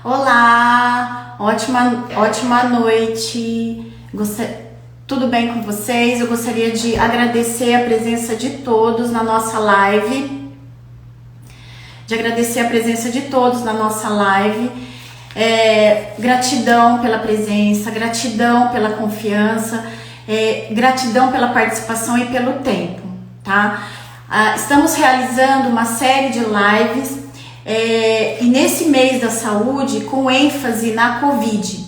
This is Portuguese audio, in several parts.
Olá, ótima noite. Tudo bem com vocês? Eu gostaria de agradecer a presença de todos na nossa live. Gratidão pela presença, gratidão pela confiança, gratidão pela participação e pelo tempo, tá? Estamos realizando uma série de lives e nesse mês da saúde com ênfase na Covid.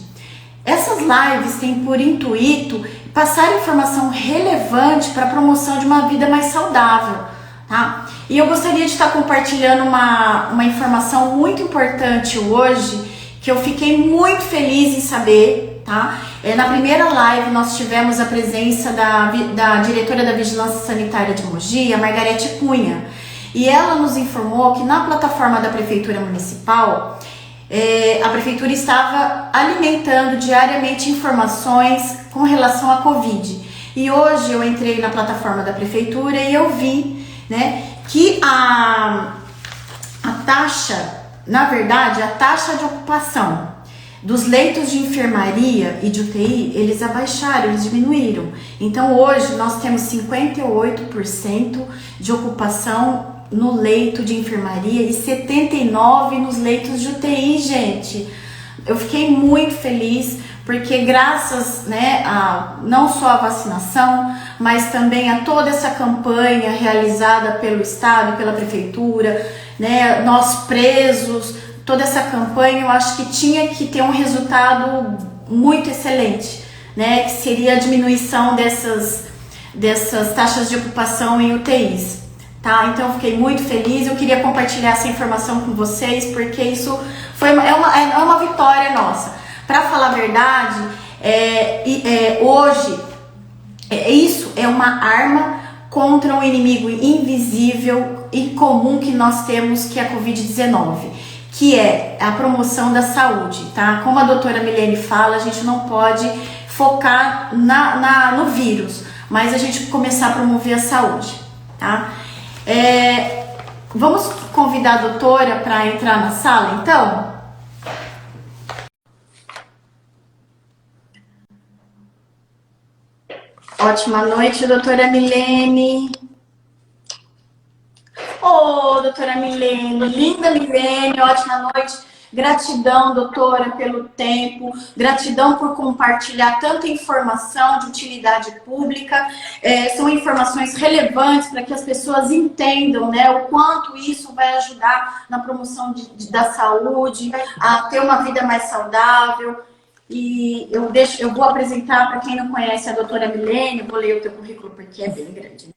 Essas lives têm por intuito passar informação relevante para a promoção de uma vida mais saudável, tá? E eu gostaria de estar compartilhando uma informação muito importante hoje, que eu fiquei muito feliz em saber, tá? Na primeira live nós tivemos a presença da diretora da Vigilância Sanitária de Mogi, a Margarete Cunha, e ela nos informou que na plataforma da Prefeitura Municipal, a Prefeitura estava alimentando diariamente informações com relação à Covid. E hoje eu entrei na plataforma da Prefeitura e eu vi, né, que a taxa, na verdade, a taxa de ocupação dos leitos de enfermaria e de UTI, eles abaixaram, eles diminuíram. Então hoje nós temos 58% de ocupação no leito de enfermaria e 79% nos leitos de UTI, gente. Eu fiquei muito feliz porque graças, né, não só a vacinação, mas também a toda essa campanha realizada pelo Estado e pela Prefeitura, né, nós presos, toda essa campanha, eu acho que tinha que ter um resultado muito excelente, né, que seria a diminuição dessas taxas de ocupação em UTIs. Tá? Então eu fiquei muito feliz, eu queria compartilhar essa informação com vocês, porque isso é uma vitória nossa. Para falar a verdade, hoje, isso é uma arma contra um inimigo invisível e comum que nós temos, que é a Covid-19, que é a promoção da saúde, tá? Como a doutora Milene fala, a gente não pode focar no vírus, mas a gente começar a promover a saúde, tá? Vamos convidar a doutora para entrar na sala, então? Ótima noite, doutora Milene. Doutora Milene, linda Milene, ótima noite. Gratidão, doutora, pelo tempo, gratidão por compartilhar tanta informação de utilidade pública, são informações relevantes para que as pessoas entendam, né, o quanto isso vai ajudar na promoção da saúde, a ter uma vida mais saudável. E eu vou apresentar, para quem não conhece a doutora Milene, eu vou ler o teu currículo porque é bem grande,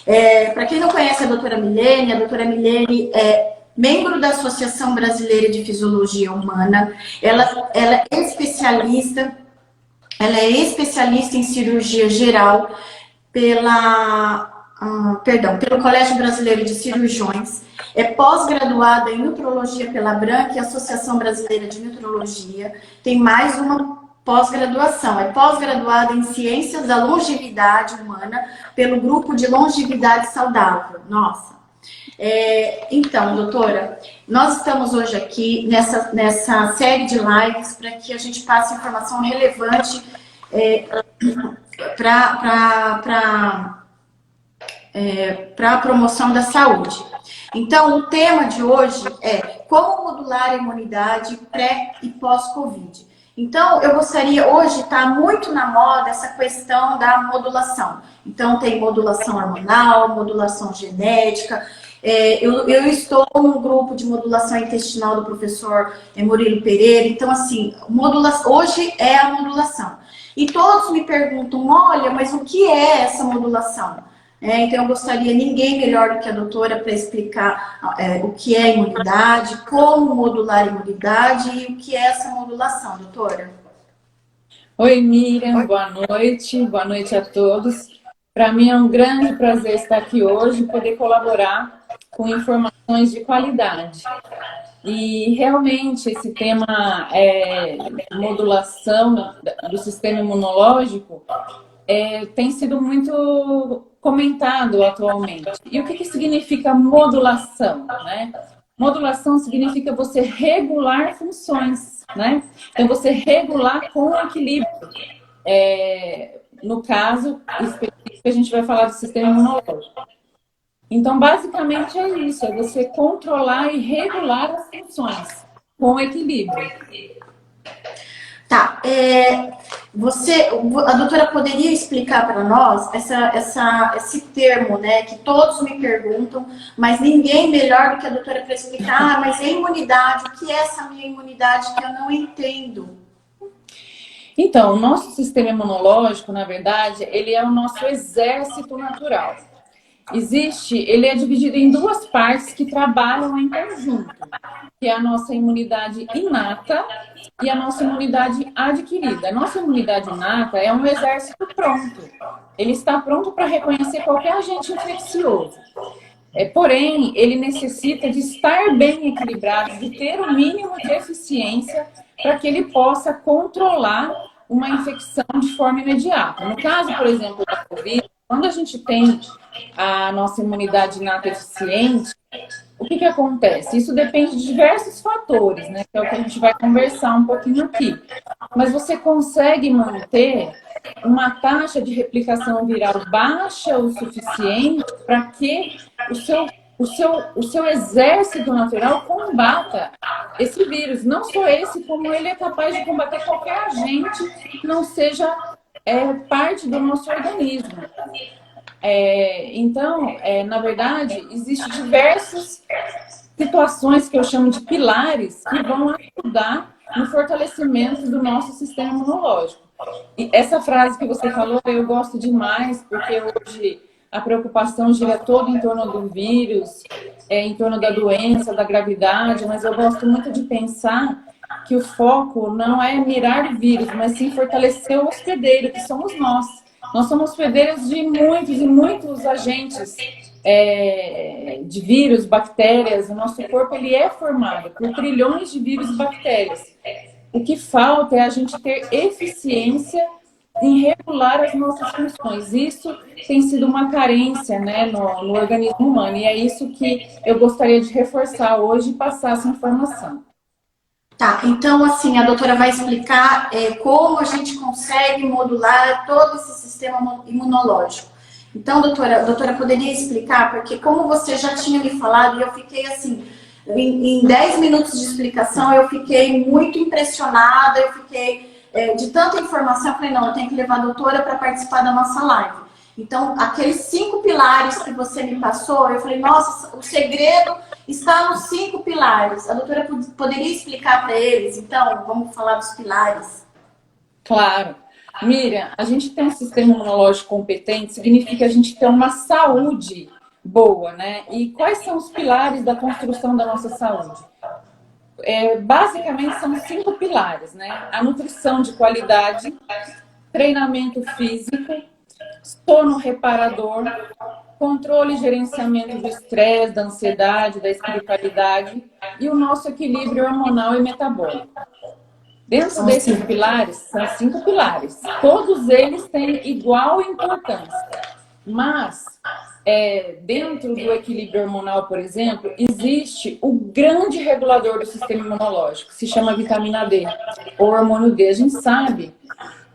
né? Para quem não conhece a doutora Milene é membro da Associação Brasileira de Fisiologia Humana. Ela é especialista em cirurgia geral pelo Colégio Brasileiro de Cirurgiões. É pós-graduada em nutrologia pela Branca e Associação Brasileira de Nutrologia. Tem mais uma pós-graduação. É pós-graduada em Ciências da Longevidade Humana pelo Grupo de Longevidade Saudável. Nossa! Então, doutora, nós estamos hoje aqui nessa série de lives para que a gente passe informação relevante para a promoção da saúde. Então, o tema de hoje é como modular a imunidade pré e pós-Covid. Então, eu gostaria, hoje está muito na moda essa questão da modulação. Então, tem modulação hormonal, modulação genética. Eu estou num grupo de modulação intestinal do professor Murilo Pereira. Então, assim, hoje é a modulação. E todos me perguntam, olha, mas o que é essa modulação? Então, eu gostaria, ninguém melhor do que a doutora para explicar o que é imunidade, como modular a imunidade e o que é essa modulação, doutora. Oi, Miriam, boa noite a todos. Para mim é um grande prazer estar aqui hoje e poder colaborar com informações de qualidade. E realmente esse tema modulação do sistema imunológico tem sido muito comentado atualmente. E o que significa modulação, né? Modulação significa você regular funções, né? Então, você regular com equilíbrio. No caso específico, a gente vai falar do sistema imunológico. Então, basicamente é isso, é você controlar e regular as funções com equilíbrio. Tá, a doutora poderia explicar para nós esse termo, né, que todos me perguntam, mas ninguém melhor do que a doutora para explicar, mas a imunidade, o que é essa minha imunidade que eu não entendo? Então, o nosso sistema imunológico, na verdade, ele é o nosso exército natural. Ele é dividido em duas partes que trabalham em conjunto, que é a nossa imunidade inata e a nossa imunidade adquirida. A nossa imunidade inata é um exército pronto. Ele está pronto para reconhecer qualquer agente infeccioso. Porém, ele necessita de estar bem equilibrado, de ter o mínimo de eficiência para que ele possa controlar uma infecção de forma imediata. No caso, por exemplo, da Covid, quando a gente tem a nossa imunidade inata eficiente, o que acontece? Isso depende de diversos fatores, né? Que é o que a gente vai conversar um pouquinho aqui. Mas você consegue manter uma taxa de replicação viral baixa o suficiente para que o seu exército natural combata esse vírus. Não só esse, como ele é capaz de combater qualquer agente que não seja parte do nosso organismo. Então, na verdade, existem diversas situações que eu chamo de pilares que vão ajudar no fortalecimento do nosso sistema imunológico. E essa frase que você falou, eu gosto demais, porque hoje a preocupação gira toda em torno do vírus, em torno da doença, da gravidade, mas eu gosto muito de pensar que o foco não é mirar o vírus, mas sim fortalecer o hospedeiro, que somos nós. Nós somos hospedeiros de muitos e muitos agentes de vírus, bactérias. O nosso corpo ele é formado por trilhões de vírus e bactérias. O que falta é a gente ter eficiência em regular as nossas funções. Isso tem sido uma carência, né, no organismo humano. E é isso que eu gostaria de reforçar hoje e passar essa informação. Tá, então assim, a doutora vai explicar como a gente consegue modular todo esse sistema imunológico. Então, a doutora poderia explicar, porque como você já tinha me falado, e eu fiquei assim, em 10 minutos de explicação, eu fiquei muito impressionada, eu fiquei de tanta informação, eu falei, não, eu tenho que levar a doutora para participar da nossa live. Então, aqueles 5 pilares que você me passou, eu falei, nossa, o segredo está nos 5 pilares. A doutora poderia explicar para eles? Então, vamos falar dos pilares. Claro. Miriam, a gente ter um sistema imunológico competente significa que a gente ter uma saúde boa, né? E quais são os pilares da construção da nossa saúde? Basicamente são 5 pilares, né? A nutrição de qualidade, treinamento físico, sono reparador, controle e gerenciamento do estresse, da ansiedade, da espiritualidade e o nosso equilíbrio hormonal e metabólico. Dentro desses pilares, são 5 pilares. Todos eles têm igual importância. Mas, dentro do equilíbrio hormonal, por exemplo, existe o grande regulador do sistema imunológico, que se chama vitamina D, ou hormônio D. A gente sabe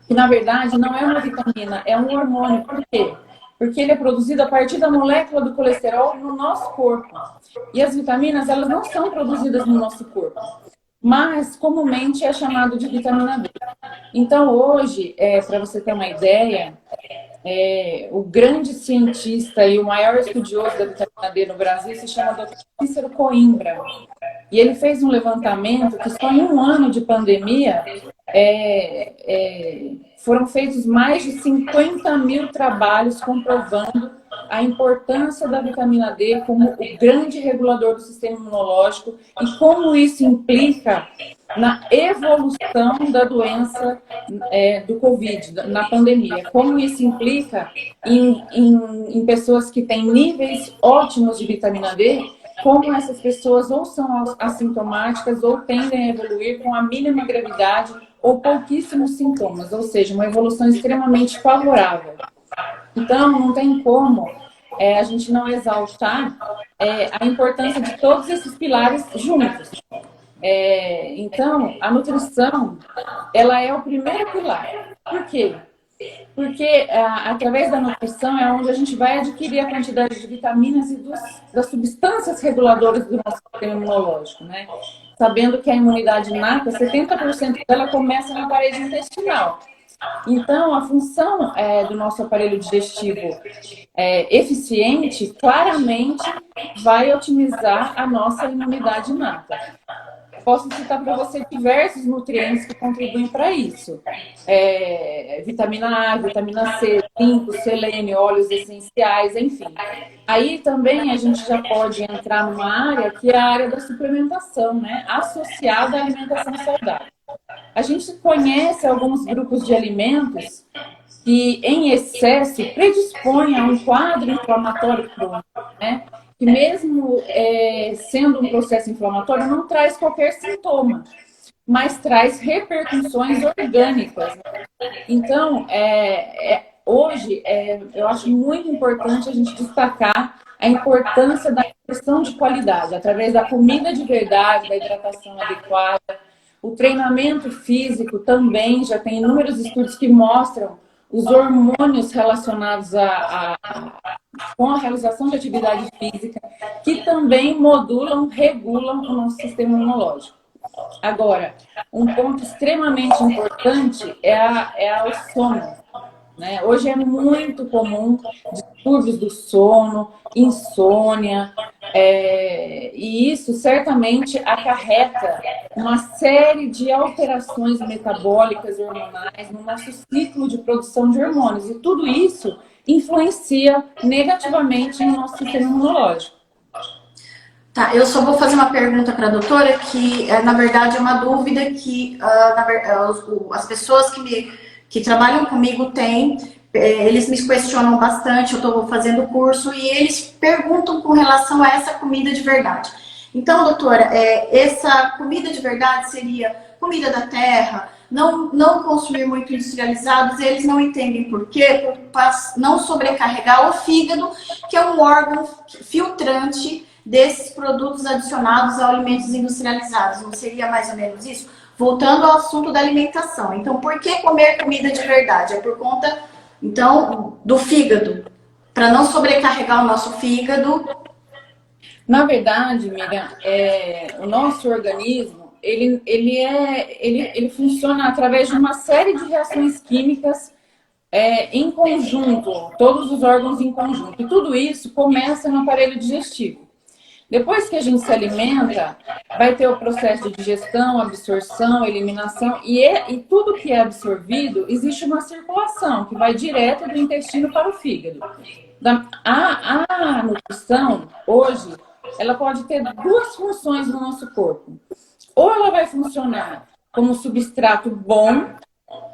que, na verdade, não é uma vitamina, é um hormônio. Por quê? Porque ele é produzido a partir da molécula do colesterol no nosso corpo. E as vitaminas, elas não são produzidas no nosso corpo, mas comumente é chamado de vitamina D. Então, hoje, para você ter uma ideia, o grande cientista e o maior estudioso da vitamina D no Brasil se chama Dr. Cícero Coimbra. E ele fez um levantamento que só em um ano de pandemia foram feitos mais de 50 mil trabalhos comprovando a importância da vitamina D como o grande regulador do sistema imunológico e como isso implica na evolução da doença do Covid, na pandemia. Como isso implica em pessoas que têm níveis ótimos de vitamina D, como essas pessoas ou são assintomáticas ou tendem a evoluir com a mínima gravidade ou pouquíssimos sintomas, ou seja, uma evolução extremamente favorável. Então, não tem como a gente não exaltar a importância de todos esses pilares juntos. Então, a nutrição, ela é o primeiro pilar. Por quê? Porque através da nutrição é onde a gente vai adquirir a quantidade de vitaminas e das substâncias reguladoras do nosso sistema imunológico, né? Sabendo que a imunidade inata, 70% dela começa na parede intestinal. Então, a função do nosso aparelho digestivo eficiente, claramente, vai otimizar a nossa imunidade inata. Posso citar para você diversos nutrientes que contribuem para isso. Vitamina A, vitamina C, zinco, selênio, óleos essenciais, enfim. Aí também a gente já pode entrar numa área que é a área da suplementação, né? Associada à alimentação saudável. A gente conhece alguns grupos de alimentos que, em excesso, predispõem a um quadro inflamatório crônico, né? Que mesmo sendo um processo inflamatório, não traz qualquer sintoma, mas traz repercussões orgânicas, né? Então, hoje, eu acho muito importante a gente destacar a importância da nutrição de qualidade, através da comida de verdade, da hidratação adequada. O treinamento físico também já tem inúmeros estudos que mostram os hormônios relacionados com a realização de atividade física, que também modulam, regulam o nosso sistema imunológico. Agora, um ponto extremamente importante é o sono, né? Hoje é muito comum distúrbios do sono, insônia, e isso certamente acarreta uma série de alterações metabólicas e hormonais no nosso ciclo de produção de hormônios. E tudo isso influencia negativamente no nosso sistema imunológico. Tá, eu só vou fazer uma pergunta para a doutora que, na verdade, é uma dúvida que as pessoas que trabalham comigo têm. Eles me questionam bastante, eu estou fazendo curso, e eles perguntam com relação a essa comida de verdade. Então, doutora, essa comida de verdade seria comida da terra, não consumir muito industrializados, eles não entendem por quê, para não sobrecarregar o fígado, que é um órgão filtrante desses produtos adicionados a alimentos industrializados. Não seria mais ou menos isso? Voltando ao assunto da alimentação. Então, por que comer comida de verdade? É por conta, então, do fígado, para não sobrecarregar o nosso fígado. Na verdade, Miriam, o nosso organismo, ele funciona através de uma série de reações químicas em conjunto, todos os órgãos em conjunto. E tudo isso começa no aparelho digestivo. Depois que a gente se alimenta, vai ter o processo de digestão, absorção, eliminação, e tudo que é absorvido, existe uma circulação que vai direto do intestino para o fígado. A nutrição, hoje, ela pode ter duas funções no nosso corpo. Ou ela vai funcionar como substrato bom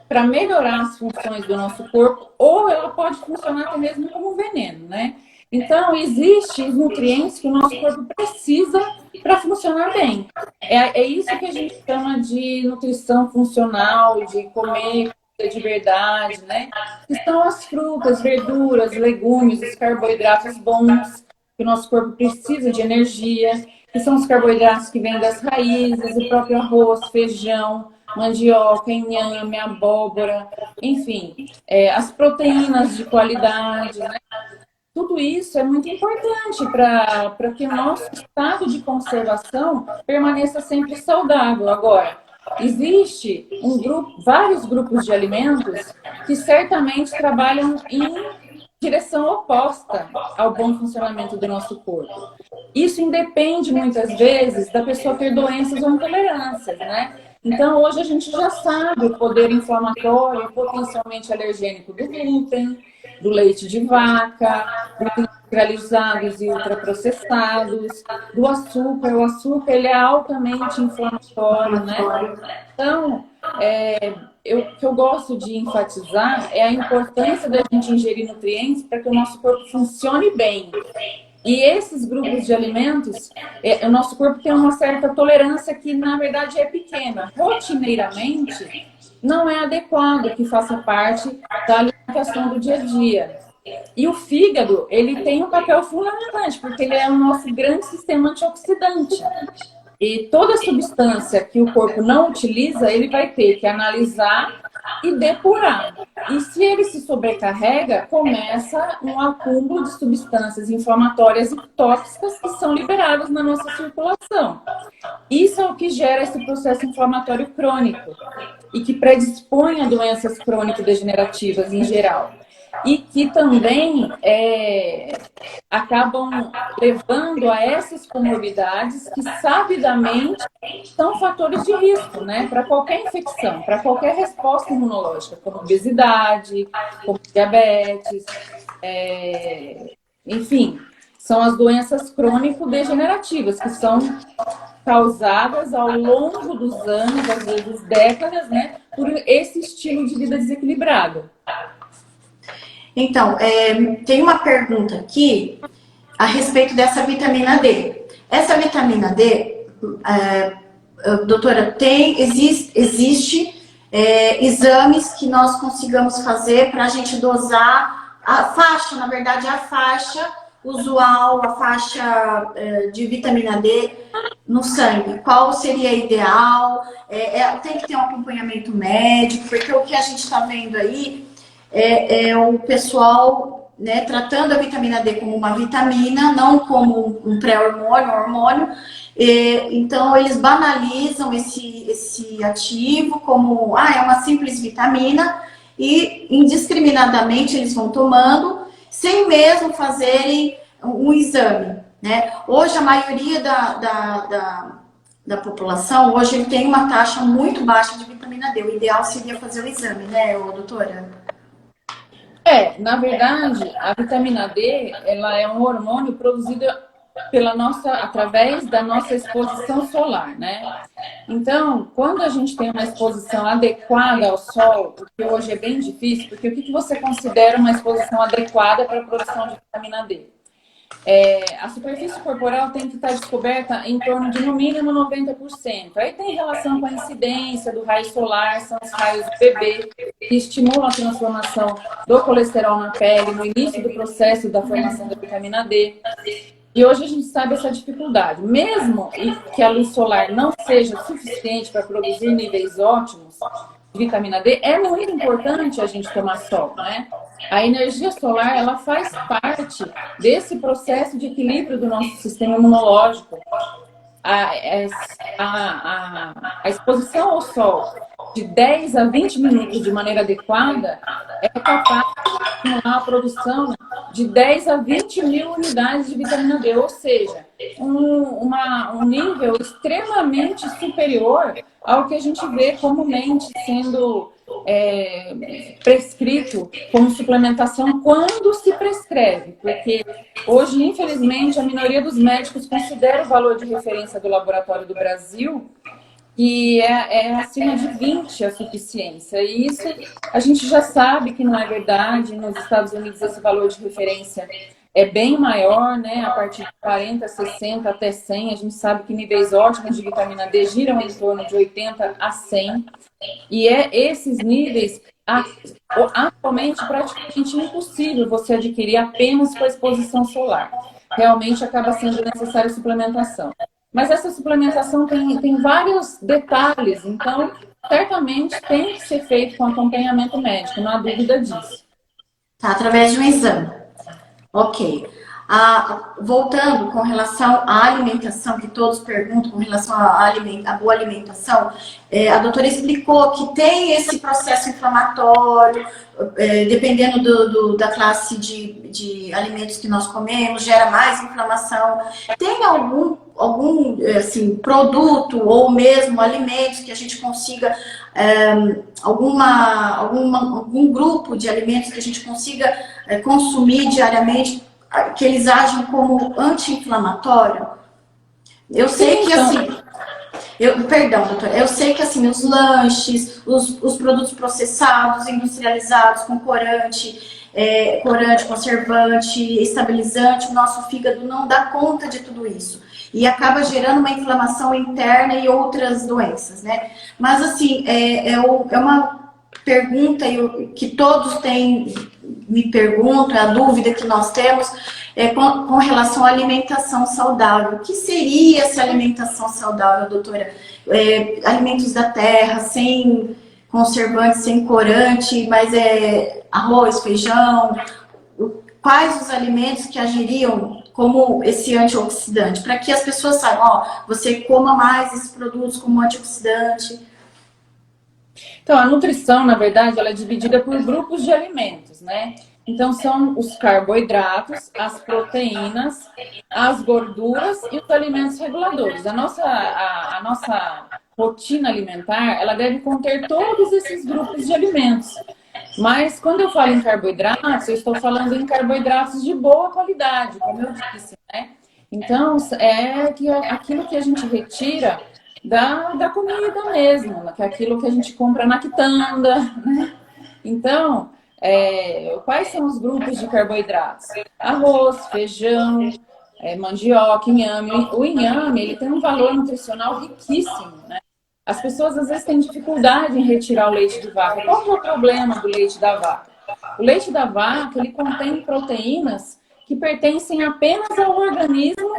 para melhorar as funções do nosso corpo, ou ela pode funcionar até mesmo como veneno, né? Então, existem os nutrientes que o nosso corpo precisa para funcionar bem. É isso que a gente chama de nutrição funcional, de comer de verdade, né? Que são as frutas, verduras, legumes, os carboidratos bons, que o nosso corpo precisa de energia, que são os carboidratos que vêm das raízes, o próprio arroz, feijão, mandioca, inhame, abóbora, enfim, as proteínas de qualidade, né? Tudo isso é muito importante para que o nosso estado de conservação permaneça sempre saudável. Agora, existe vários grupos de alimentos que certamente trabalham em direção oposta ao bom funcionamento do nosso corpo. Isso independe, muitas vezes, da pessoa ter doenças ou intolerâncias, né? Então, hoje a gente já sabe o poder inflamatório e potencialmente alergênico do glúten, do leite de vaca, dos industrializados e ultraprocessados, do açúcar. O açúcar, ele é altamente inflamatório, né? Então, o que eu gosto de enfatizar é a importância da gente ingerir nutrientes para que o nosso corpo funcione bem. E esses grupos de alimentos, o nosso corpo tem uma certa tolerância que, na verdade, é pequena. Rotineiramente, não é adequado que faça parte da alimentação do dia a dia. E o fígado, ele tem um papel fundamental, porque ele é o nosso grande sistema antioxidante. E toda substância que o corpo não utiliza, ele vai ter que analisar e depurar. E se ele se sobrecarrega, começa um acúmulo de substâncias inflamatórias e tóxicas que são liberadas na nossa circulação. Isso é o que gera esse processo inflamatório crônico e que predispõe a doenças crônico-degenerativas em geral. E que também acabam levando a essas comorbidades que, sabidamente, são fatores de risco, né? Para qualquer infecção, para qualquer resposta imunológica, como obesidade, como diabetes, enfim, são as doenças crônico-degenerativas, que são causadas ao longo dos anos, às vezes décadas, né? Por esse estilo de vida desequilibrado. Então, tem uma pergunta aqui a respeito dessa vitamina D. Essa vitamina D, doutora, existe exames que nós consigamos fazer para a gente dosar a faixa, na verdade, a faixa usual, a faixa de vitamina D no sangue. Qual seria ideal? Tem que ter um acompanhamento médico, porque o que a gente está vendo aí é o pessoal, né, tratando a vitamina D como uma vitamina, não como um pré-hormônio, hormônio. Então, eles banalizam esse ativo como, é uma simples vitamina, e indiscriminadamente eles vão tomando, sem mesmo fazerem um exame, né? Hoje, a maioria da população, hoje ele tem uma taxa muito baixa de vitamina D. O ideal seria fazer o exame, né, doutora? Na verdade, a vitamina D, ela é um hormônio produzido através da nossa exposição solar, né? Então, quando a gente tem uma exposição adequada ao sol, o que hoje é bem difícil, porque o que você considera uma exposição adequada para a produção de vitamina D? A superfície corporal tem que estar descoberta em torno de, no mínimo, 90%. Aí tem relação com a incidência do raio solar, são os raios UVB, que estimulam a transformação do colesterol na pele, no início do processo da formação da vitamina D. E hoje a gente sabe essa dificuldade. Mesmo que a luz solar não seja suficiente para produzir níveis ótimos de vitamina D, é muito importante a gente tomar sol, né? A energia solar, ela faz parte desse processo de equilíbrio do nosso sistema imunológico. A exposição ao sol de 10 a 20 minutos de maneira adequada é capaz de estimular a produção de 10 a 20 mil unidades de vitamina D, ou seja, um nível extremamente superior ao que a gente vê comumente sendo prescrito como suplementação quando se prescreve, porque hoje, infelizmente, a minoria dos médicos considera o valor de referência do Laboratório do Brasil que é acima de 20 a suficiência. E isso a gente já sabe que não é verdade. Nos Estados Unidos esse valor de referência é bem maior, né? A partir de 40, 60 até 100, a gente sabe que níveis ótimos de vitamina D giram em torno de 80 a 100. E esses níveis, atualmente, praticamente impossível você adquirir apenas com a exposição solar. Realmente acaba sendo necessária suplementação. Mas essa suplementação tem vários detalhes, então certamente tem que ser feito com acompanhamento médico, não há dúvida disso. Tá, através de um exame. Ok. Voltando com relação à alimentação, que todos perguntam com relação à boa alimentação, a doutora explicou que tem esse processo inflamatório, dependendo da classe de alimentos que nós comemos, gera mais inflamação. Tem algum assim, produto ou mesmo alimentos que a gente consiga, algum grupo de alimentos que a gente consiga consumir diariamente, que eles agem como anti-inflamatório? Eu sei que assim... Perdão, doutora. Eu sei que assim, os lanches, os produtos processados, industrializados, com corante, conservante, estabilizante, o nosso fígado não dá conta de tudo isso. E acaba gerando uma inflamação interna e outras doenças, né? Mas assim, pergunta e que todos têm, me perguntam, a dúvida que nós temos é com relação à alimentação saudável. O que seria essa alimentação saudável, doutora? Alimentos da terra, sem conservante, sem corante, mas arroz, feijão. Quais os alimentos que agiriam como esse antioxidante? Para que as pessoas saibam, ó, você coma mais esses produtos como antioxidante. Então, a nutrição, na verdade, ela é dividida por grupos de alimentos, né? Então, são os carboidratos, as proteínas, as gorduras e os alimentos reguladores. A nossa rotina alimentar, ela deve conter todos esses grupos de alimentos. Mas, quando eu falo em carboidratos, eu estou falando em carboidratos de boa qualidade, como eu disse, né? Então, aquilo que a gente retira da comida mesmo, que é aquilo que a gente compra na quitanda, né? Então, quais são os grupos de carboidratos? Arroz, feijão, mandioca, inhame. O inhame, ele tem um valor nutricional riquíssimo, né? As pessoas às vezes têm dificuldade em retirar o leite de vaca. Qual que é o problema do leite da vaca? O leite da vaca, ele contém proteínas que pertencem apenas ao organismo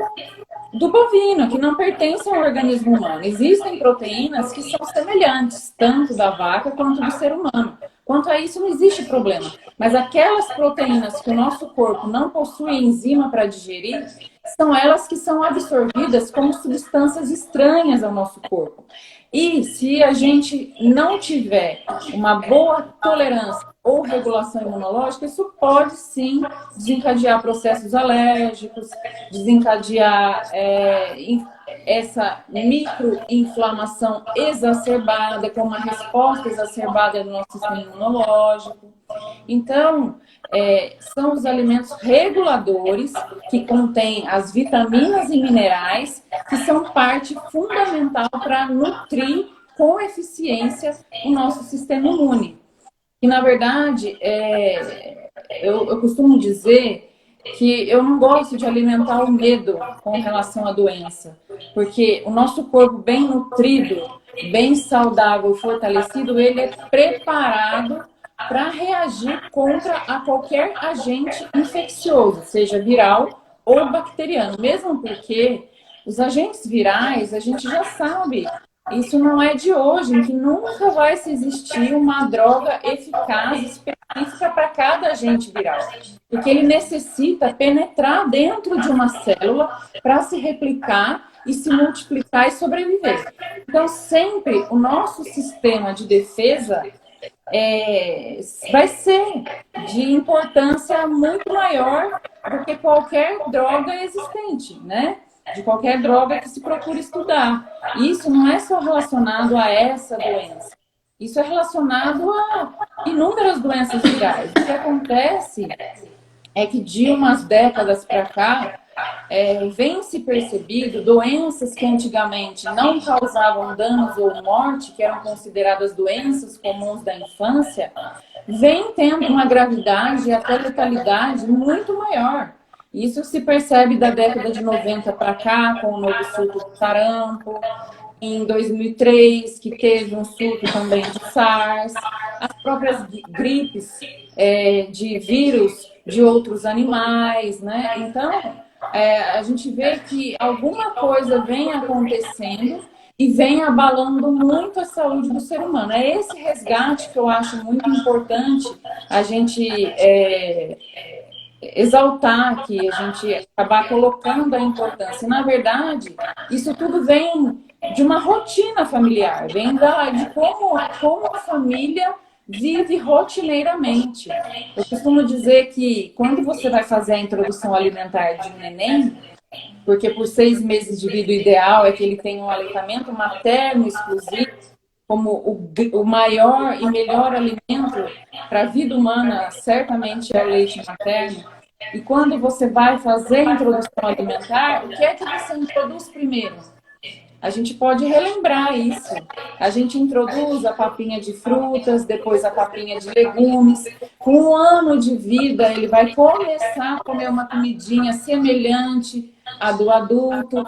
do bovino, que não pertencem ao organismo humano. Existem proteínas que são semelhantes, tanto da vaca quanto do ser humano. Quanto a isso, não existe problema. Mas aquelas proteínas que o nosso corpo não possui enzima para digerir, são elas que são absorvidas como substâncias estranhas ao nosso corpo. E se a gente não tiver uma boa tolerância ou regulação imunológica, isso pode sim desencadear processos alérgicos, desencadear essa microinflamação exacerbada, com uma resposta exacerbada do nosso sistema imunológico. Então, são os alimentos reguladores que contêm as vitaminas e minerais que são parte fundamental para nutrir com eficiência o nosso sistema imune. E, na verdade, eu costumo dizer que eu não gosto de alimentar o medo com relação à doença, porque o nosso corpo bem nutrido, bem saudável, fortalecido, ele é preparado para reagir contra a qualquer agente infeccioso, seja viral ou bacteriano, mesmo porque os agentes virais, a gente já sabe, isso não é de hoje, que nunca vai se existir uma droga eficaz específica para cada agente viral, porque ele necessita penetrar dentro de uma célula para se replicar e se multiplicar e sobreviver. Então, sempre o nosso sistema de defesa vai ser de importância muito maior do que qualquer droga existente, né? De qualquer droga que se procure estudar. Isso não é só relacionado a essa doença. Isso é relacionado a inúmeras doenças virais. O que acontece é que de umas décadas para cá, vem se percebido doenças que antigamente não causavam danos ou morte, que eram consideradas doenças comuns da infância, vem tendo uma gravidade e até letalidade muito maior. Isso se percebe da década de 90 para cá, com o novo surto do sarampo, em 2003, que teve um surto também de SARS, as próprias gripes de vírus de outros animais, né? Então, a gente vê que alguma coisa vem acontecendo e vem abalando muito a saúde do ser humano. É esse resgate que eu acho muito importante a gente exaltar, que a gente acabar colocando a importância. Na verdade, isso tudo vem de uma rotina familiar, vem de como a família vive rotineiramente. Eu costumo dizer que quando você vai fazer a introdução alimentar de um neném, porque por 6 meses de vida o ideal é que ele tenha um aleitamento materno exclusivo, como o maior e melhor alimento para a vida humana, certamente é o leite materno. E quando você vai fazer a introdução alimentar, o que é que você introduz primeiro? A gente pode relembrar isso. A gente introduz a papinha de frutas, depois a papinha de legumes. Com 1 ano de vida, ele vai começar a comer uma comidinha semelhante à do adulto.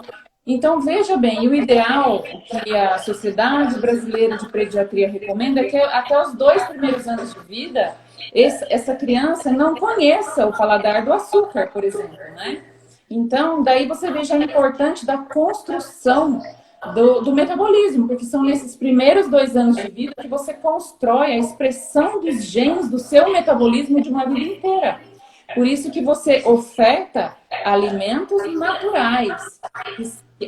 Então, veja bem, o ideal que a Sociedade Brasileira de Pediatria recomenda é que até os 2 primeiros anos de vida, essa criança não conheça o paladar do açúcar, por exemplo, né? Então, daí você veja a importância da construção do metabolismo, porque são nesses primeiros 2 anos de vida que você constrói a expressão dos genes do seu metabolismo de uma vida inteira. Por isso que você oferta alimentos naturais,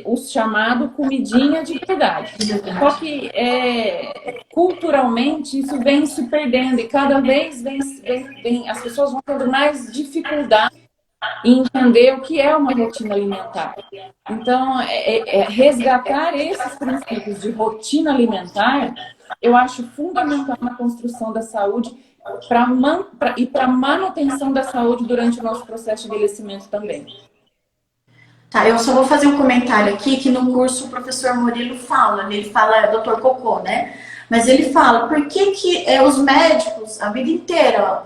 os chamados comidinha de verdade. Só que culturalmente isso vem se perdendo e cada vez as pessoas vão tendo mais dificuldade em entender o que é uma rotina alimentar. Então, resgatar esses princípios de rotina alimentar, eu acho fundamental na construção da saúde e para manutenção da saúde durante o nosso processo de envelhecimento também. Tá, eu só vou fazer um comentário aqui que no curso o professor Murilo fala, ele fala Dr. Cocô, né? Mas ele fala, por que os médicos a vida inteira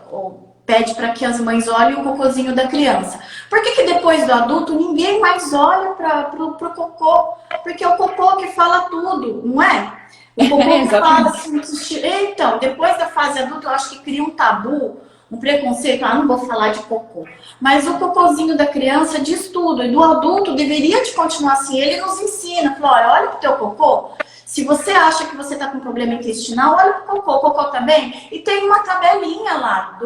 pede para que as mães olhem o cocôzinho da criança? Por que depois do adulto ninguém mais olha para o cocô? Porque é o cocô que fala tudo, não é? O cocô que fala assim, então, depois da fase adulta, eu acho que cria um tabu, um preconceito, não vou falar de cocô. Mas o cocôzinho da criança diz tudo, e do adulto deveria de continuar assim, ele nos ensina, fala, olha pro teu cocô, se você acha que você está com problema intestinal, olha pro cocô, o cocô tá bem, e tem uma tabelinha lá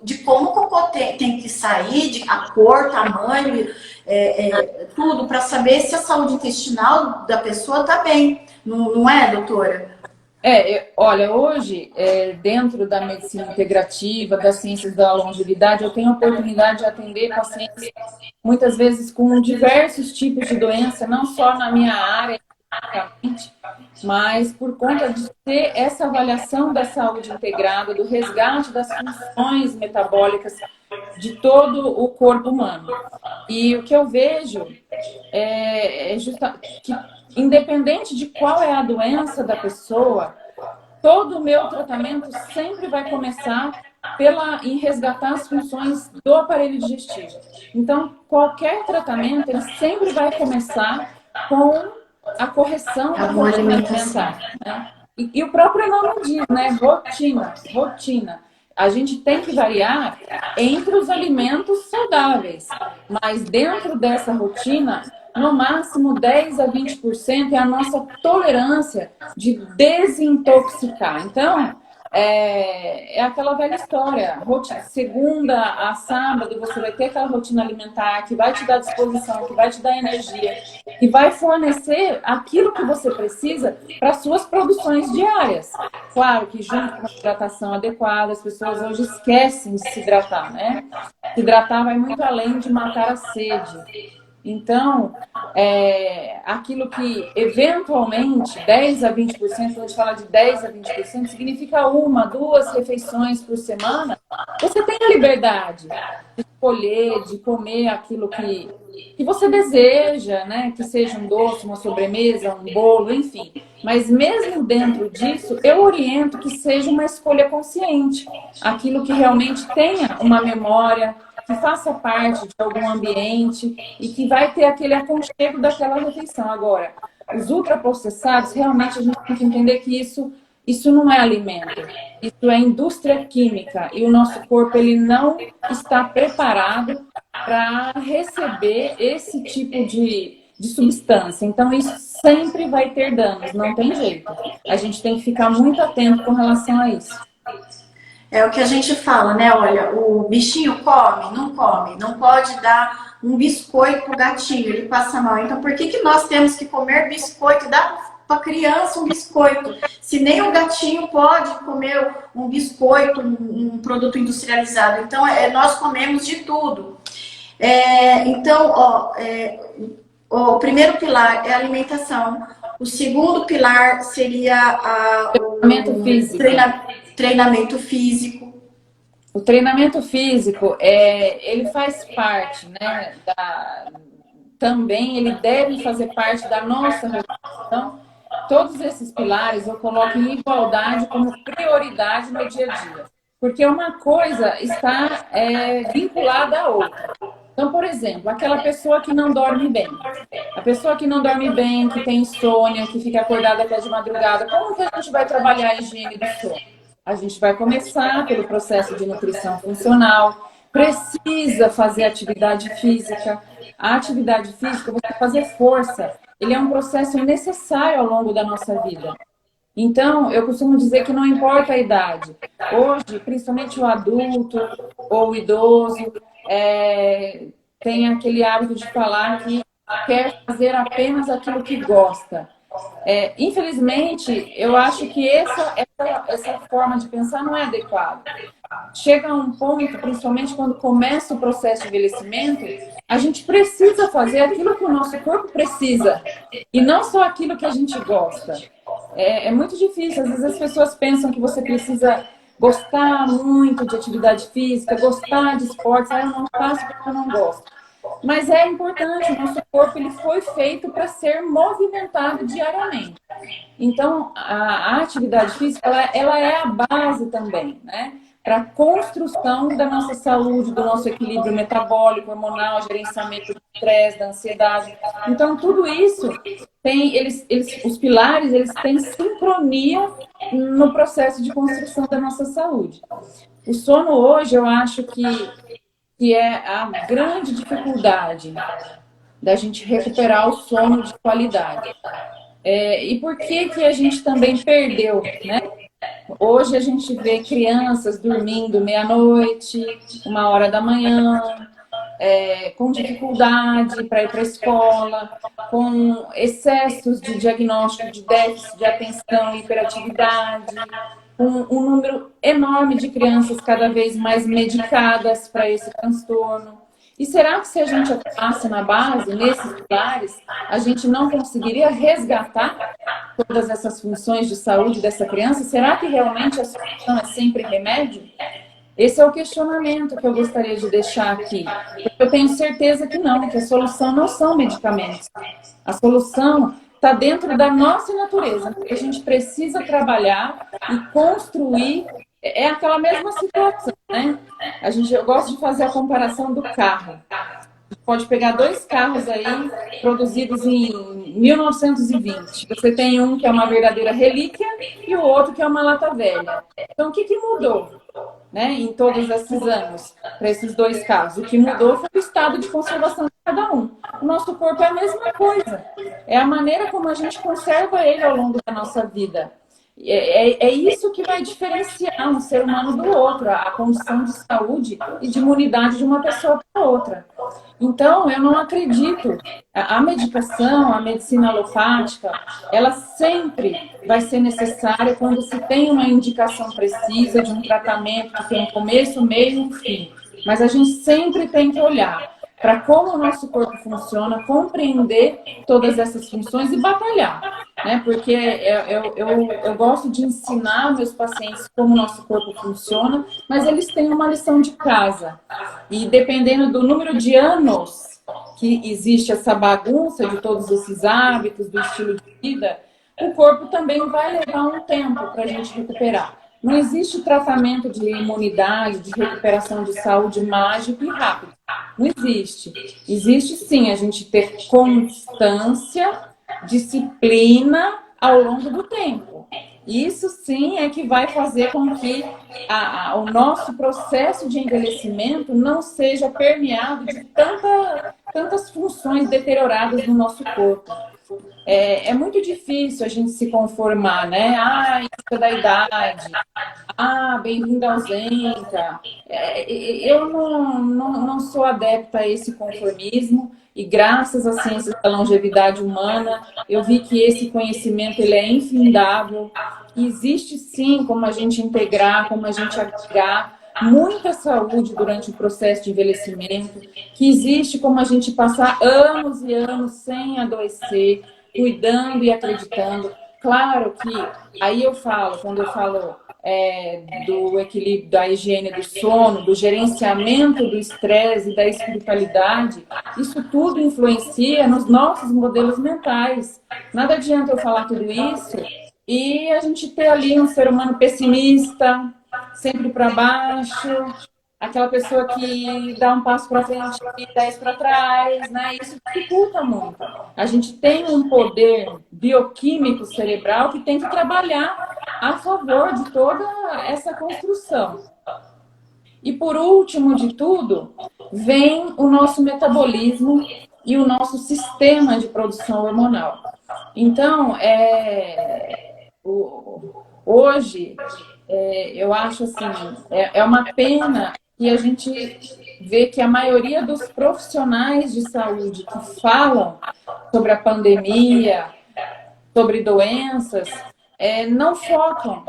de como o cocô tem que sair, a cor, tamanho, tudo, para saber se a saúde intestinal da pessoa tá bem, não é, doutora? Olha, hoje, dentro da medicina integrativa, das ciências da longevidade, eu tenho a oportunidade de atender pacientes, muitas vezes com diversos tipos de doença, não só na minha área, mas por conta de ter essa avaliação da saúde integrada, do resgate das funções metabólicas de todo o corpo humano. E o que eu vejo é que, independente de qual é a doença da pessoa, todo o meu tratamento sempre vai começar em resgatar as funções do aparelho digestivo. Então, qualquer tratamento, ele sempre vai começar com a correção da rotina alimentar, né? E o próprio nome diz, né? Rotina. A gente tem que variar entre os alimentos saudáveis, mas dentro dessa rotina, no máximo 10 a 20% é a nossa tolerância de desintoxicar. Então, é aquela velha história. Segunda a sábado, você vai ter aquela rotina alimentar que vai te dar disposição, que vai te dar energia, que vai fornecer aquilo que você precisa para suas produções diárias. Claro que junto com uma hidratação adequada, as pessoas hoje esquecem de se hidratar, né? Se hidratar vai muito além de matar a sede. Então, aquilo que eventualmente 10 a 20%, quando a gente fala de 10 a 20%, significa 1, 2 refeições por semana, você tem a liberdade de escolher, de comer aquilo que você deseja, né? Que seja um doce, uma sobremesa, um bolo, enfim. Mas mesmo dentro disso, eu oriento que seja uma escolha consciente, aquilo que realmente tenha uma memória, que faça parte de algum ambiente e que vai ter aquele aconchego daquela refeição. Agora, os ultraprocessados, realmente a gente tem que entender que isso não é alimento, isso é indústria química e o nosso corpo ele não está preparado para receber esse tipo de substância. Então, isso sempre vai ter danos, não tem jeito. A gente tem que ficar muito atento com relação a isso. É o que a gente fala, né? Olha, o bichinho come, não pode dar um biscoito pro gatinho, ele passa mal. Então, por que nós temos que comer biscoito? Dá para criança um biscoito. Se nem o gatinho pode comer um biscoito, um produto industrializado. Então, nós comemos de tudo. Então, o primeiro pilar é a alimentação. O segundo pilar seria o treinamento físico. O treinamento físico, ele faz parte, né, também ele deve fazer parte da nossa refeição. Todos esses pilares eu coloco em igualdade como prioridade no dia a dia. porque uma coisa está vinculada à outra. Então, por exemplo, aquela pessoa que não dorme bem. A pessoa que não dorme bem, que tem insônia, que fica acordada até de madrugada, como que a gente vai trabalhar a higiene do sono? A gente vai começar pelo processo de nutrição funcional, precisa fazer atividade física. A atividade física, você fazer força, ele é um processo necessário ao longo da nossa vida. Então, eu costumo dizer que não importa a idade. Hoje, principalmente o adulto ou o idoso, tem aquele hábito de falar que quer fazer apenas aquilo que gosta. Infelizmente, eu acho que essa forma de pensar não é adequada. Chega a um ponto, principalmente quando começa o processo de envelhecimento, a gente precisa fazer aquilo que o nosso corpo precisa e não só aquilo que a gente gosta. É muito difícil, às vezes as pessoas pensam que você precisa gostar muito de atividade física, gostar de esportes, eu não faço porque eu não gosto. Mas é importante, o nosso corpo ele foi feito para ser movimentado diariamente. Então, a atividade física, ela é a base também, né? Para a construção da nossa saúde, do nosso equilíbrio metabólico, hormonal, gerenciamento do estresse, da ansiedade. Então, tudo isso tem, os pilares, eles têm sincronia no processo de construção da nossa saúde. O sono hoje, eu acho que é a grande dificuldade da gente recuperar o sono de qualidade. E por que a gente também perdeu, né? Hoje a gente vê crianças dormindo meia-noite, 1h da manhã, com dificuldade para ir para a escola, com excessos de diagnóstico de déficit de atenção e hiperatividade, com um número enorme de crianças cada vez mais medicadas para esse transtorno. E será que se a gente atuasse na base, nesses pilares, a gente não conseguiria resgatar todas essas funções de saúde dessa criança? Será que realmente a solução é sempre remédio? Esse é o questionamento que eu gostaria de deixar aqui. Eu tenho certeza que não, que a solução não são medicamentos. A solução está dentro da nossa natureza. A gente precisa trabalhar e construir. É aquela mesma situação, né? Eu gosto de fazer a comparação do carro. Pode pegar 2 carros aí, produzidos em 1920. Você tem um que é uma verdadeira relíquia e o outro que é uma lata velha. Então, o que mudou, né, em todos esses anos para esses 2 carros? O que mudou foi o estado de conservação de cada um. O nosso corpo é a mesma coisa. É a maneira como a gente conserva ele ao longo da nossa vida. É isso que vai diferenciar um ser humano do outro, a condição de saúde e de imunidade de uma pessoa para outra. Então, eu não acredito. A medicação, a medicina alopática, ela sempre vai ser necessária quando se tem uma indicação precisa de um tratamento que tem um começo, meio e um fim. Mas a gente sempre tem que olhar para como o nosso corpo funciona, compreender todas essas funções e batalhar, né? Porque eu gosto de ensinar meus pacientes como o nosso corpo funciona, mas eles têm uma lição de casa. E dependendo do número de anos que existe essa bagunça de todos esses hábitos, do estilo de vida, o corpo também vai levar um tempo para a gente recuperar. Não existe tratamento de imunidade, de recuperação de saúde mágico e rápido. Não existe. Existe sim a gente ter constância, disciplina ao longo do tempo. Isso sim é que vai fazer com que o nosso processo de envelhecimento não seja permeado de tantas funções deterioradas no nosso corpo. É muito difícil a gente se conformar, né? Isso é da idade. Bem-vindo ausenta. Eu não sou adepta a esse conformismo e graças à ciência da longevidade humana, eu vi que esse conhecimento ele é infindável. Existe sim como a gente integrar, como a gente agregar muita saúde durante o processo de envelhecimento, que existe como a gente passar anos e anos sem adoecer, cuidando e acreditando. Claro que aí quando eu falo do equilíbrio, da higiene do sono, do gerenciamento do estresse e da espiritualidade, isso tudo influencia nos nossos modelos mentais. Nada adianta eu falar tudo isso e a gente ter ali um ser humano pessimista, sempre para baixo, aquela pessoa que dá um passo para frente e 10 para trás, né? Isso dificulta muito. A gente tem um poder bioquímico cerebral que tem que trabalhar a favor de toda essa construção. E por último de tudo, vem o nosso metabolismo e o nosso sistema de produção hormonal. Então, hoje, eu acho assim, é uma pena que a gente vê que a maioria dos profissionais de saúde que falam sobre a pandemia, sobre doenças, não focam,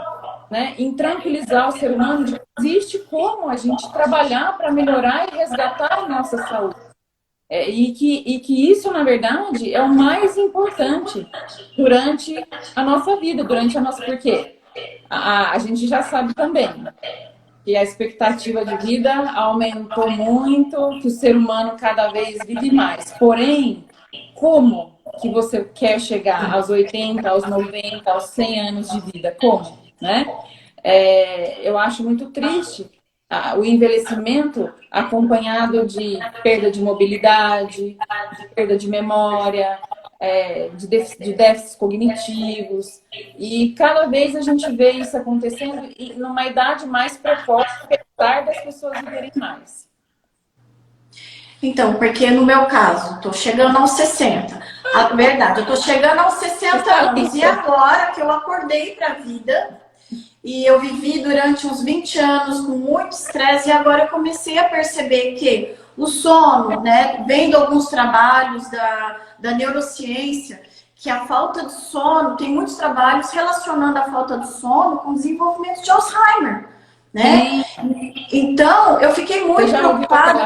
né, em tranquilizar o ser humano de que existe como a gente trabalhar para melhorar e resgatar a nossa saúde. E que isso, na verdade, é o mais importante durante a nossa vida, durante a nossa... Porque a gente já sabe também que a expectativa de vida aumentou muito, que o ser humano cada vez vive mais. Porém, como que você quer chegar aos 80, aos 90, aos 100 anos de vida? Como? Né? Eu acho muito triste o envelhecimento acompanhado de perda de mobilidade, de perda de memória, de déficits cognitivos. E cada vez a gente vê isso acontecendo numa idade mais precoce, apesar das pessoas viverem mais. Então, porque no meu caso, tô chegando aos 60. A verdade, eu tô chegando aos 60 anos. E agora que eu acordei para a vida, e eu vivi durante uns 20 anos com muito estresse, e agora eu comecei a perceber que o sono, né, vendo alguns trabalhos da neurociência, que a falta de sono, tem muitos trabalhos relacionando a falta de sono com o desenvolvimento de Alzheimer, né? Então, eu fiquei muito preocupada,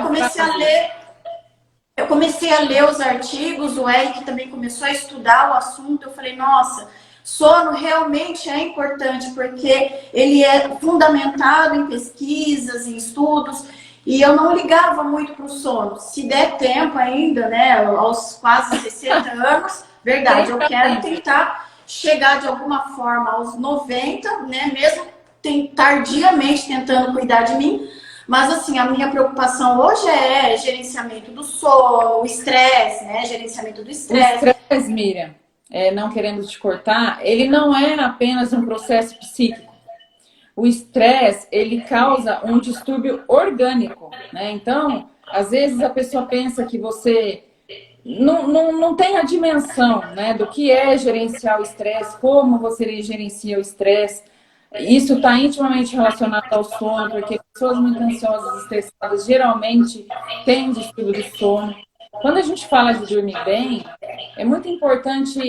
eu comecei a ler os artigos, o Eric também começou a estudar o assunto, eu falei, nossa, sono realmente é importante, porque ele é fundamentado em pesquisas, em estudos, e eu não ligava muito para o sono. Se der tempo ainda, né, aos quase 60 anos, verdade, eu quero tentar chegar de alguma forma aos 90, né, mesmo tardiamente tentando cuidar de mim, mas assim, a minha preocupação hoje é gerenciamento do sono, o estresse, né, gerenciamento do estresse. O estresse, Miriam, não querendo te cortar, ele não é apenas um processo psíquico. O estresse, ele causa um distúrbio orgânico, né? Então, às vezes a pessoa pensa que você não tem a dimensão, né, do que é gerenciar o estresse, como você gerencia o estresse. Isso está intimamente relacionado ao sono, porque pessoas muito ansiosas e estressadas geralmente têm distúrbio do sono. Quando a gente fala de dormir bem, é muito importante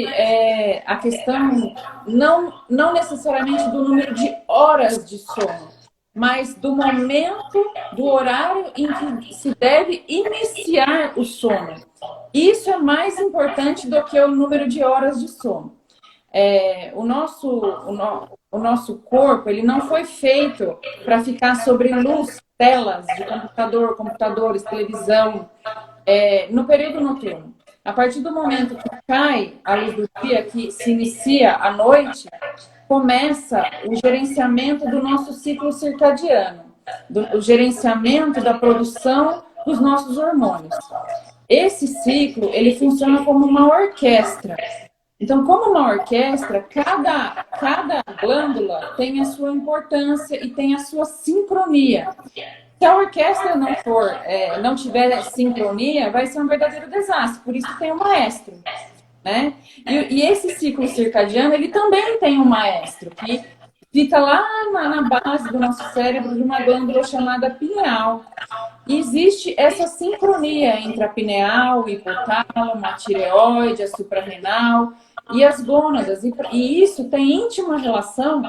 a questão não necessariamente do número de horas de sono, mas do momento, do horário em que se deve iniciar o sono. Isso é mais importante do que o número de horas de sono. O nosso corpo, ele não foi feito para ficar sobre luz, telas de computadores, televisão, no período noturno. A partir do momento que cai a luz do dia, que se inicia a noite, começa o gerenciamento do nosso ciclo circadiano, o gerenciamento da produção dos nossos hormônios. Esse ciclo, ele funciona como uma orquestra. Então, como uma orquestra, cada glândula tem a sua importância e tem a sua sincronia. Se a orquestra não tiver sincronia, vai ser um verdadeiro desastre. Por isso tem um maestro, né? E esse ciclo circadiano, ele também tem um maestro, que fica lá na base do nosso cérebro, de uma glândula chamada pineal. E existe essa sincronia entre a pineal, o hipotálamo, a tireoide, a suprarrenal e as gônadas. E isso tem íntima relação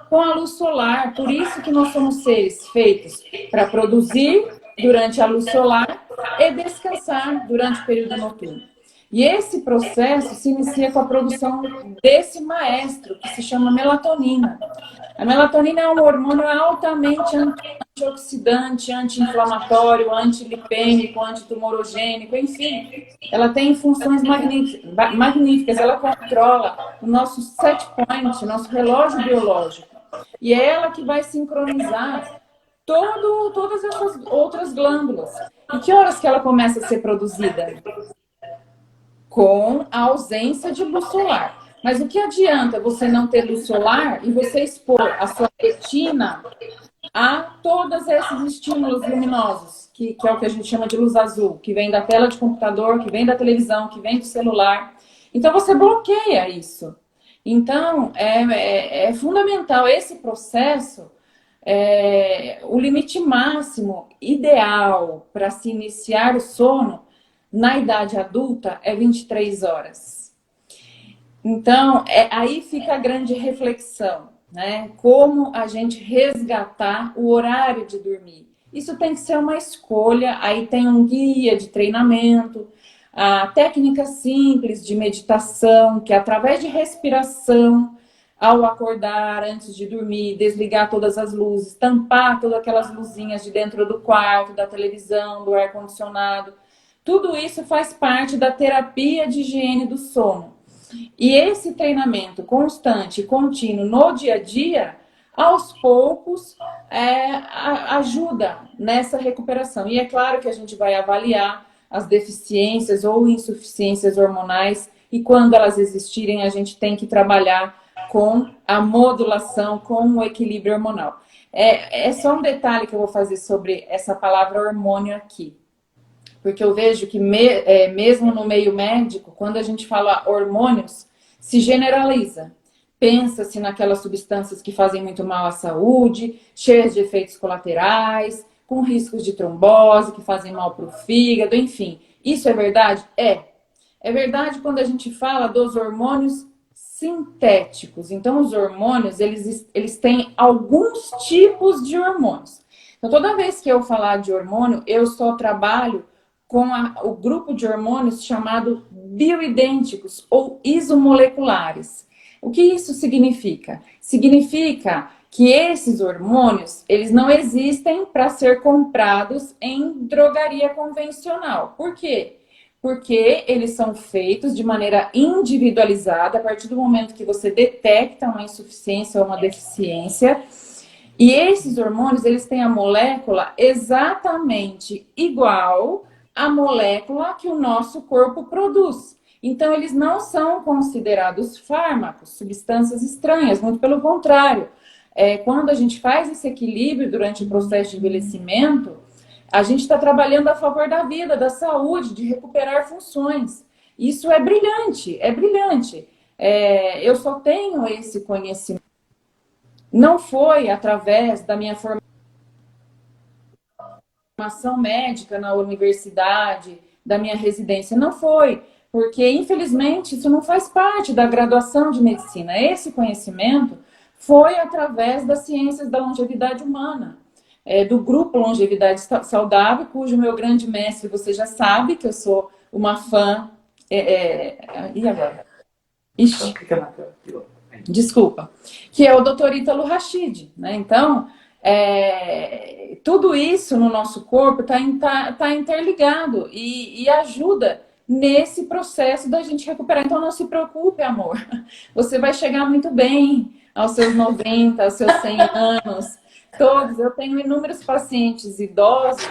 com a luz solar. Por isso que nós somos seres feitos para produzir durante a luz solar e descansar durante o período noturno. E esse processo se inicia com a produção desse maestro, que se chama melatonina. A melatonina é um hormônio altamente antioxidante, anti-inflamatório, antilipêmico, antitumorogênico, enfim. Ela tem funções magníficas. Ela controla o nosso set point, nosso relógio biológico. E é ela que vai sincronizar todas essas outras glândulas. E que horas que ela começa a ser produzida? Com a ausência de luz solar. Mas o que adianta você não ter luz solar e você expor a sua retina a todos esses estímulos luminosos, que é o que a gente chama de luz azul, que vem da tela de computador, que vem da televisão, que vem do celular. Então você bloqueia isso. Então é fundamental esse processo. O limite máximo ideal para se iniciar o sono na idade adulta é 23 horas. Então, aí fica a grande reflexão, né? Como a gente resgatar o horário de dormir. Isso tem que ser uma escolha, aí tem um guia de treinamento, a técnica simples de meditação, que através de respiração, ao acordar, antes de dormir, desligar todas as luzes, tampar todas aquelas luzinhas de dentro do quarto, da televisão, do ar-condicionado. Tudo isso faz parte da terapia de higiene do sono. E esse treinamento constante e contínuo no dia a dia, aos poucos, ajuda nessa recuperação. E é claro que a gente vai avaliar as deficiências ou insuficiências hormonais e quando elas existirem, a gente tem que trabalhar com a modulação, com o equilíbrio hormonal. É só um detalhe que eu vou fazer sobre essa palavra hormônio aqui. Porque eu vejo que mesmo no meio médico, quando a gente fala hormônios, se generaliza. Pensa-se naquelas substâncias que fazem muito mal à saúde, cheias de efeitos colaterais, com riscos de trombose, que fazem mal para o fígado, enfim. Isso é verdade? É verdade quando a gente fala dos hormônios sintéticos. Então, os hormônios, eles têm alguns tipos de hormônios. Então, toda vez que eu falar de hormônio, eu só trabalho com o grupo de hormônios chamado bioidênticos ou isomoleculares. O que isso significa? Significa que esses hormônios, eles não existem para ser comprados em drogaria convencional. Por quê? Porque eles são feitos de maneira individualizada a partir do momento que você detecta uma insuficiência ou uma deficiência. E esses hormônios, eles têm a molécula exatamente igual à molécula que o nosso corpo produz. Então, eles não são considerados fármacos, substâncias estranhas, muito pelo contrário. Quando a gente faz esse equilíbrio durante o processo de envelhecimento, a gente está trabalhando a favor da vida, da saúde, de recuperar funções. Isso é brilhante, é brilhante. Eu só tenho esse conhecimento. Não foi através da minha formação médica na universidade, da minha residência, não foi. Porque, infelizmente, isso não faz parte da graduação de medicina. Esse conhecimento foi através das ciências da longevidade humana. Do grupo Longevidade Saudável, cujo meu grande mestre, você já sabe que eu sou uma fã. E agora? Ixi, desculpa. Que é o Dr. Ítalo Rachid, né? Então, tudo isso no nosso corpo tá interligado e ajuda nesse processo da gente recuperar. Então, não se preocupe, amor. Você vai chegar muito bem aos seus 90, aos seus 100 anos. Todos. Eu tenho inúmeros pacientes idosos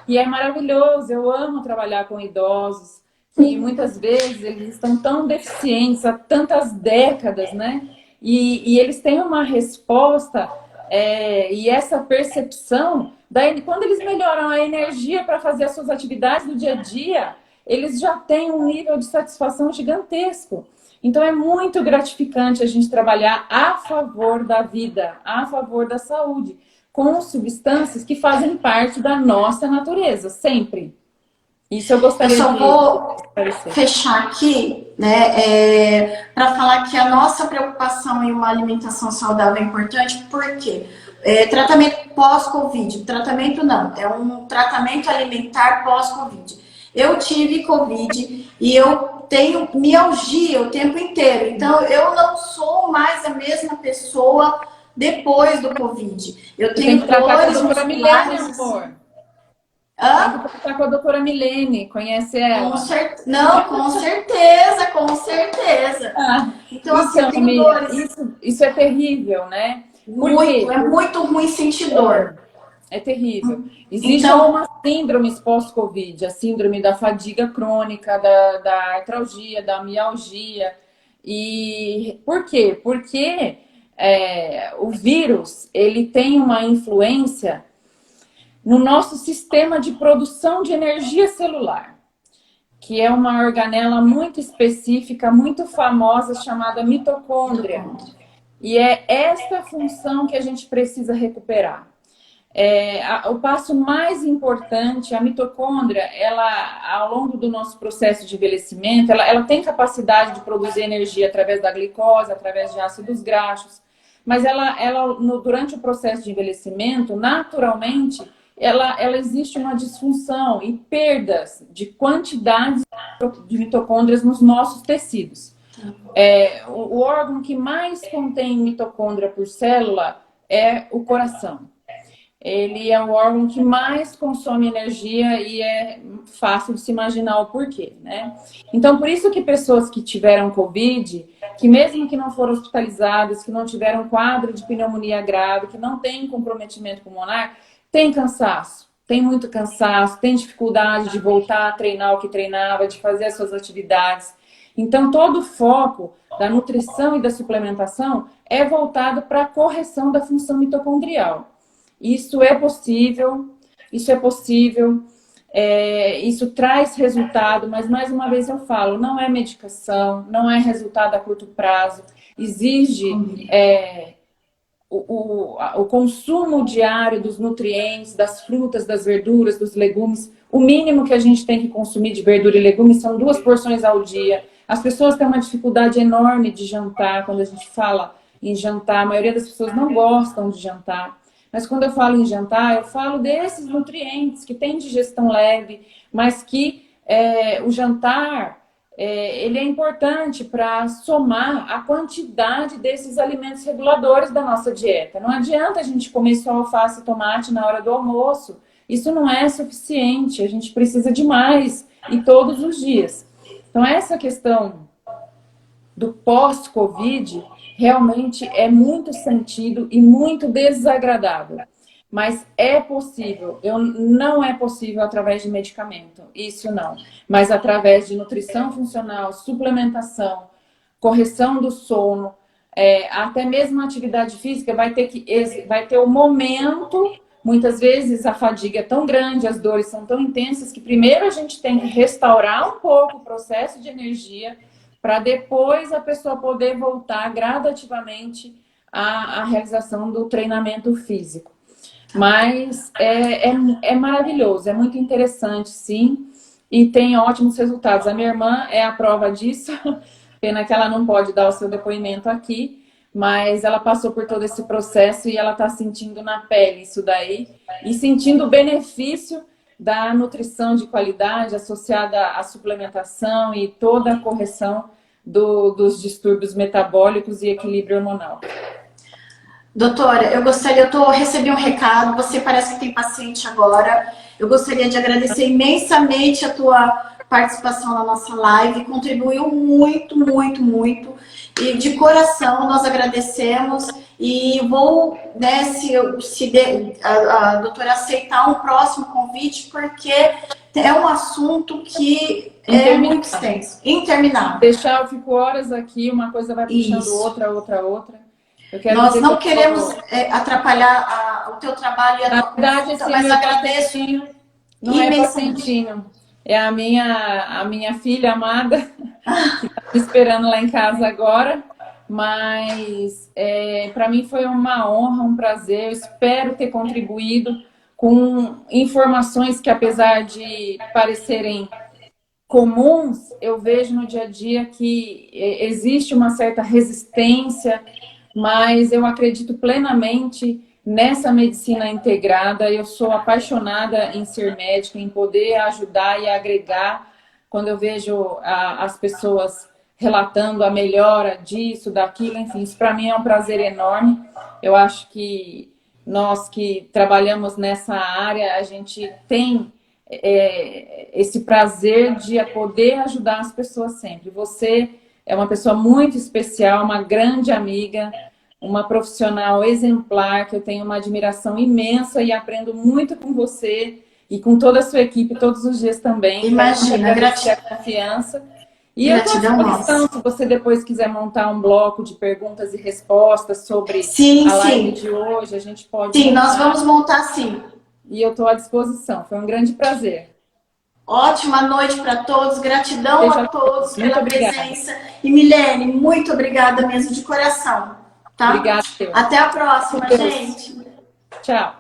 e é maravilhoso. Eu amo trabalhar com idosos que muitas vezes eles estão tão deficientes há tantas décadas, né? E eles têm uma resposta e essa percepção, quando eles melhoram a energia para fazer as suas atividades do dia a dia, eles já têm um nível de satisfação gigantesco. Então é muito gratificante a gente trabalhar a favor da vida, a favor da saúde, com substâncias que fazem parte da nossa natureza, sempre. Isso eu gostaria de esclarecer. Eu só vou fechar aqui, né, para falar que a nossa preocupação em uma alimentação saudável é importante, porque tratamento pós-Covid, tratamento não, é um tratamento alimentar pós-Covid. Eu tive Covid e eu tenho mialgia o tempo inteiro, então eu não sou mais a mesma pessoa depois do Covid. Eu tenho dores musculares. Amor. Tem que tratar com a doutora Milene, conhece ela? Não, com certeza, com certeza. Então, assim, eu tenho dores. Isso é terrível, né? Por quê? É muito ruim sentir dor. É terrível. Existem algumas síndromes pós-Covid, a síndrome da fadiga crônica, da artralgia, da mialgia. E por quê? Porque o vírus, ele tem uma influência no nosso sistema de produção de energia celular, que é uma organela muito específica, muito famosa, chamada mitocôndria. E é esta função que a gente precisa recuperar. O passo mais importante, a mitocôndria, ela, ao longo do nosso processo de envelhecimento, ela tem capacidade de produzir energia através da glicose, através de ácidos graxos, mas durante o processo de envelhecimento, naturalmente, ela existe uma disfunção e perdas de quantidade de mitocôndrias nos nossos tecidos. O órgão que mais contém mitocôndria por célula é o coração. Ele é o órgão que mais consome energia e é fácil de se imaginar o porquê, né? Então, por isso que pessoas que tiveram Covid, que mesmo que não foram hospitalizadas, que não tiveram quadro de pneumonia grave, que não têm comprometimento pulmonar, tem cansaço, tem muito cansaço, tem dificuldade de voltar a treinar o que treinava, de fazer as suas atividades. Então, todo o foco da nutrição e da suplementação é voltado para a correção da função mitocondrial. Isso é possível, isso traz resultado, mas mais uma vez eu falo, não é medicação, não é resultado a curto prazo, exige o consumo diário dos nutrientes, das frutas, das verduras, dos legumes. O mínimo que a gente tem que consumir de verdura e legumes são 2 porções ao dia. As pessoas têm uma dificuldade enorme de jantar, quando a gente fala em jantar, a maioria das pessoas não gostam de jantar. Mas quando eu falo em jantar, eu falo desses nutrientes que têm digestão leve, mas que o jantar ele é importante para somar a quantidade desses alimentos reguladores da nossa dieta. Não adianta a gente comer só alface e tomate na hora do almoço. Isso não é suficiente, a gente precisa de mais e todos os dias. Então, essa questão do pós-Covid realmente é muito sentido e muito desagradável. Mas é possível, não é possível através de medicamento, isso não. Mas através de nutrição funcional, suplementação, correção do sono, até mesmo a atividade física vai ter o momento, muitas vezes a fadiga é tão grande, as dores são tão intensas, que primeiro a gente tem que restaurar um pouco o processo de energia, para depois a pessoa poder voltar gradativamente à realização do treinamento físico. Mas é maravilhoso, é muito interessante, sim, e tem ótimos resultados. A minha irmã é a prova disso, pena que ela não pode dar o seu depoimento aqui, mas ela passou por todo esse processo e ela está sentindo na pele isso daí, e sentindo o benefício da nutrição de qualidade associada à suplementação e toda a correção dos distúrbios metabólicos e equilíbrio hormonal. Doutora, eu recebi um recado, você parece que tem paciente agora. Eu gostaria de agradecer imensamente a tua participação na nossa live, contribuiu muito, muito, muito. E de coração nós agradecemos e vou, né, se a doutora aceitar um próximo convite, porque é um assunto que é muito extenso, interminável. Deixar, eu fico horas aqui, uma coisa vai puxando outra. Nós não queremos atrapalhar o teu trabalho e a tua consulta, mas agradeço. Não é pacientinho. É a minha filha amada, que está me esperando lá em casa agora. Mas para mim foi uma honra, um prazer. Eu espero ter contribuído com informações que, apesar de parecerem comuns, eu vejo no dia a dia que existe uma certa resistência, mas eu acredito plenamente nessa medicina integrada. Eu sou apaixonada em ser médica, em poder ajudar e agregar. Quando eu vejo as pessoas relatando a melhora disso, daquilo, enfim, isso para mim é um prazer enorme. Eu acho que nós que trabalhamos nessa área, a gente tem esse prazer de poder ajudar as pessoas sempre. Você é uma pessoa muito especial, uma grande amiga, uma profissional exemplar, que eu tenho uma admiração imensa e aprendo muito com você e com toda a sua equipe todos os dias também. Imagina, agradecer a confiança. E eu estou à gratidão disposição, nossa. se você depois quiser montar um bloco de perguntas e respostas sobre Sim, a live sim. de hoje, a gente pode Sim, montar. nós vamos montar sim. E eu estou à disposição. Foi um grande prazer. Ótima noite para todos, gratidão a todos pela presença. E Milene, muito obrigada mesmo de coração, tá? Obrigada. Até a próxima, gente. Tchau.